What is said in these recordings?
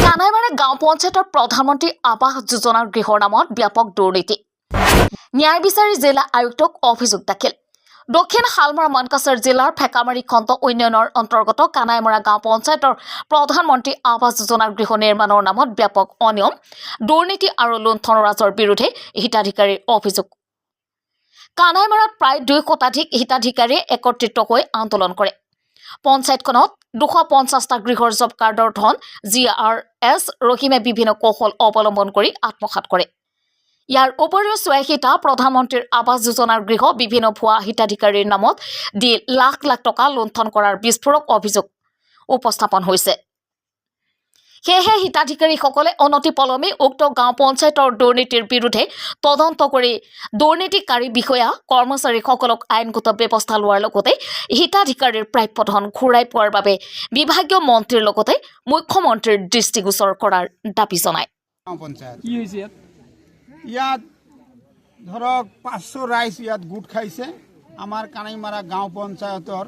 কানাইমাৰা গাঁও পঞ্চায়তৰ প্ৰধানমন্ত্ৰী আৱাস যোজনাৰ গৃহৰ নামত ব্যাপক দুৰ্নীতি ন্যায় বিচাৰি জিলা আয়ুক্তক অভিযোগ দাখিল দক্ষিণ হালমাৰা মানকাছাৰ জিলাৰ ফেকামাৰী খণ্ড উন্নয়নৰ অন্তৰ্গত কানাইমাৰা গাঁও পঞ্চায়তৰ প্ৰধানমন্ত্ৰী আৱাস যোজনাৰ গৃহ নিৰ্মাণৰ নামত ব্যাপক অনিয়ম দুৰ্নীতি আৰু লুণ্ঠনৰাজৰ বিৰুদ্ধে হিতাধিকাৰীৰ অভিযোগ কানাইমাৰাত প্ৰায় 2 শতাধিক হিতাধিকাৰীয়ে একত্ৰিত হৈ আন্দোলন কৰে পঞ্চায়তখনত 250টা গৃহৰ জব কাৰ্ডৰ ধন GRS ৰহিমে বিভিন্ন কৌশল অৱলম্বন কৰি আত্মসাৎ কৰে ইয়াৰ উপৰিও 86টা প্ৰধানমন্ত্ৰীৰ আৱাস যোজনাৰ গৃহ বিভিন্ন ভুৱা হিতাধিকাৰীৰ নামত দি লাখ লাখ টকা লুণ্ঠন কৰাৰ বিস্ফোৰক অভিযোগ উপস্থাপন হৈছে সেয়েহে হিতাধিকাৰীসকলে অনতিপলমে উক্ত গাঁও পঞ্চায়তৰ দুৰ্নীতিৰ বিৰুদ্ধে তদন্ত কৰি দুৰ্নীতিকাৰী বিষয়া কৰ্মচাৰীসকলক আইনগত ব্যৱস্থা লোৱাৰ লগতে হিতাধিকাৰীৰ প্ৰাপ্য ধন ঘূৰাই পোৱাৰ বাবে বিভাগীয় মন্ত্ৰীৰ লগতে মুখ্যমন্ত্ৰীৰ দৃষ্টিগোচৰ কৰাৰ দাবী জনায় ইয়াত ধৰক 500 ৰাইজ ইয়াত গোট খাইছে আমাৰ কানাইমাৰা গাঁও পঞ্চায়তৰ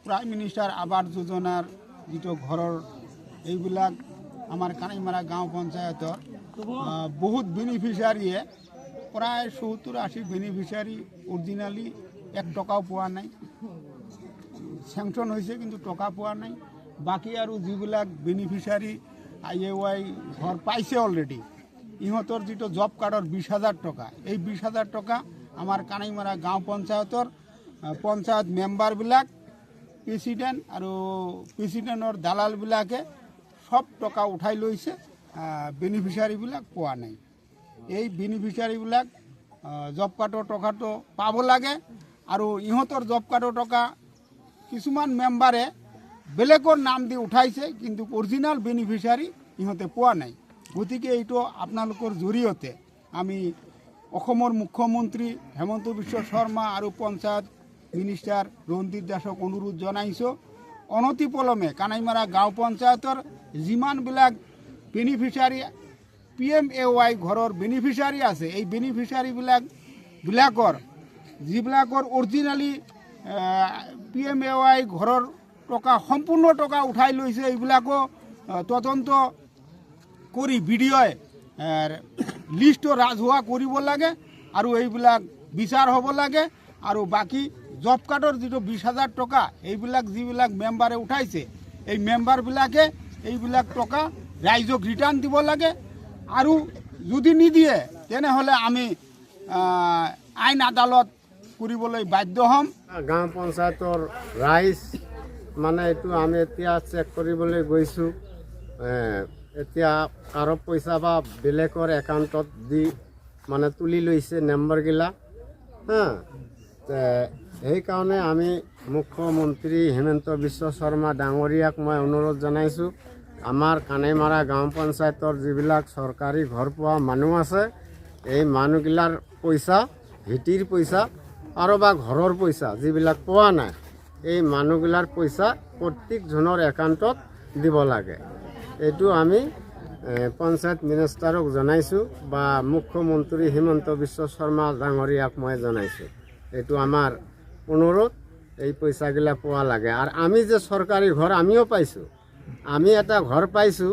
প্ৰাইম মিনিষ্টাৰ আৱাস যোজনাৰ যিটো ঘৰৰ এইবিলাক আমাৰ কানাইমাৰা গাঁও পঞ্চায়তৰ বহুত বেনিফিচিয়াৰীয়ে প্ৰায় 70-80 বেনিফিচিয়াৰী অৰিজিনালি 1 টকাও পোৱা নাই চেংচন হৈছে কিন্তু টকা পোৱা নাই বাকি আৰু যিবিলাক বেনিফিচিয়াৰী IAY ঘৰ পাইছে অলৰেডি ইহঁতৰ যিটো জব কাৰ্ডৰ 20,000 টকা এই 20,000 টকা আমাৰ কানাইমাৰা গাঁও পঞ্চায়তৰ পঞ্চায়ত মেম্বাৰবিলাক প্ৰেচিডেণ্ট আৰু প্ৰেচিডেণ্টৰ দালালবিলাকে সব টকা উঠাই লৈছে বেনিফিচিয়াৰীবিলাক পোৱা নাই এই বেনিফিচিয়াৰীবিলাক জব কাৰ্ডৰ টকাটো পাব লাগে আৰু ইহঁতৰ জব কাৰ্ডৰ টকা কিছুমান মেম্বাৰে বেলেগৰ নাম দি উঠাইছে কিন্তু অৰিজিনাল বেনিফিচিয়াৰী ইহঁতে পোৱা নাই গতিকে এইটো আপোনালোকৰ জৰিয়তে আমি অসমৰ মুখ্যমন্ত্ৰী হেমন্ত বিশ্ব শৰ্মা আৰু পঞ্চায়ত মিনিষ্টাৰ ৰঞ্জিত দাসক অনুৰোধ জনাইছোঁ অনতিপলমে কানাইমাৰা গাঁও পঞ্চায়তৰ যিমানবিলাক বেনিফিচিয়াৰী PMAY ঘৰৰ বেনিফিচিয়াৰী আছে এই বেনিফিচিয়াৰীবিলাকৰ যিবিলাকৰ অৰিজিনালি PMAY ঘৰৰ টকা সম্পূৰ্ণ টকা উঠাই লৈছে এইবিলাকো তদন্ত কৰি ভিডিঅ'য়ে লিষ্টটো ৰাজহুৱা কৰিব লাগে আৰু এইবিলাক বিচাৰ হ'ব লাগে আৰু বাকী জব কাৰ্ডৰ যিটো 20,000 টকা এইবিলাক যিবিলাক মেম্বাৰে উঠাইছে এই মেম্বাৰবিলাকে এইবিলাক টকা ৰাইজক ৰিটাৰ্ণ দিব লাগে আৰু যদি নিদিয়ে তেনেহ'লে আমি আইন আদালত কৰিবলৈ বাধ্য হ'ম গাঁও পঞ্চায়তৰ ৰাইজ মানে এইটো আমি এতিয়া চেক কৰিবলৈ গৈছোঁ এতিয়া কাৰো পইচা বা বেলেগৰ একাউণ্টত দি মানে তুলি লৈছে নম্বৰগিলা সেইকাৰণে আমি মুখ্যমন্ত্ৰী হিমন্ত বিশ্ব শৰ্মা ডাঙৰীয়াক মই অনুৰোধ জনাইছোঁ আমাৰ কানাইমাৰা গাঁও পঞ্চায়তৰ যিবিলাক চৰকাৰী ঘৰ পোৱা মানুহ আছে এই মানুহগিলাৰ পইচা ভিটিৰ পইচা আৰু বা ঘৰৰ পইচা যিবিলাক পোৱা নাই এই মানুহগিলাৰ পইচা প্ৰত্যেকজনৰ একাউণ্টত দিব লাগে এইটো আমি পঞ্চায়ত মিনিষ্টাৰক জনাইছোঁ বা মুখ্যমন্ত্ৰী হিমন্ত বিশ্ব শৰ্মা ডাঙৰীয়াক মই জনাইছোঁ এইটো আমাৰ অনুৰোধ এই পইচাগিলা পোৱা লাগে আৰু আমি যে চৰকাৰী ঘৰ আমিও পাইছোঁ আমি এটা ঘৰ পাইছোঁ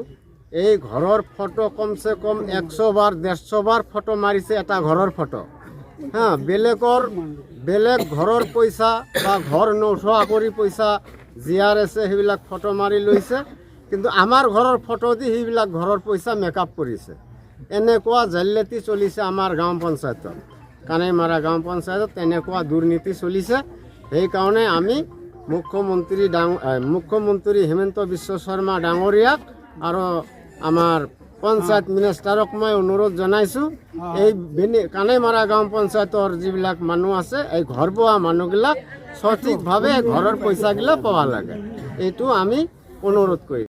এই ঘৰৰ ফটো কমচে কম 100 বাৰ 150 বাৰ ফটো মাৰিছে এটা ঘৰৰ ফটো বেলেগ ঘৰৰ পইচা বা ঘৰ নথোৱা কৰি পইচা GRS সেইবিলাক ফটো মাৰি লৈছে কিন্তু আমাৰ ঘৰৰ ফটো দি সেইবিলাক ঘৰৰ পইচা মেকআপ কৰিছে এনেকুৱা জালিয়াতি চলিছে আমাৰ গাঁও পঞ্চায়তত কানাইমাৰা গাঁও পঞ্চায়তত তেনেকুৱা দুৰ্নীতি চলিছে সেইকাৰণে আমি মুখ্যমন্ত্ৰী হিমন্ত বিশ্ব শৰ্মা ডাঙৰীয়াক আৰু আমাৰ পঞ্চায়ত মিনিষ্টাৰক মই অনুৰোধ জনাইছোঁ এই কানাইমাৰা গাঁও পঞ্চায়তৰ যিবিলাক মানুহ আছে এই ঘৰ পোৱা মানুহবিলাক সঠিকভাৱে ঘৰৰ পইচাগিলা পোৱা লাগে এইটো আমি অনুৰোধ কৰিম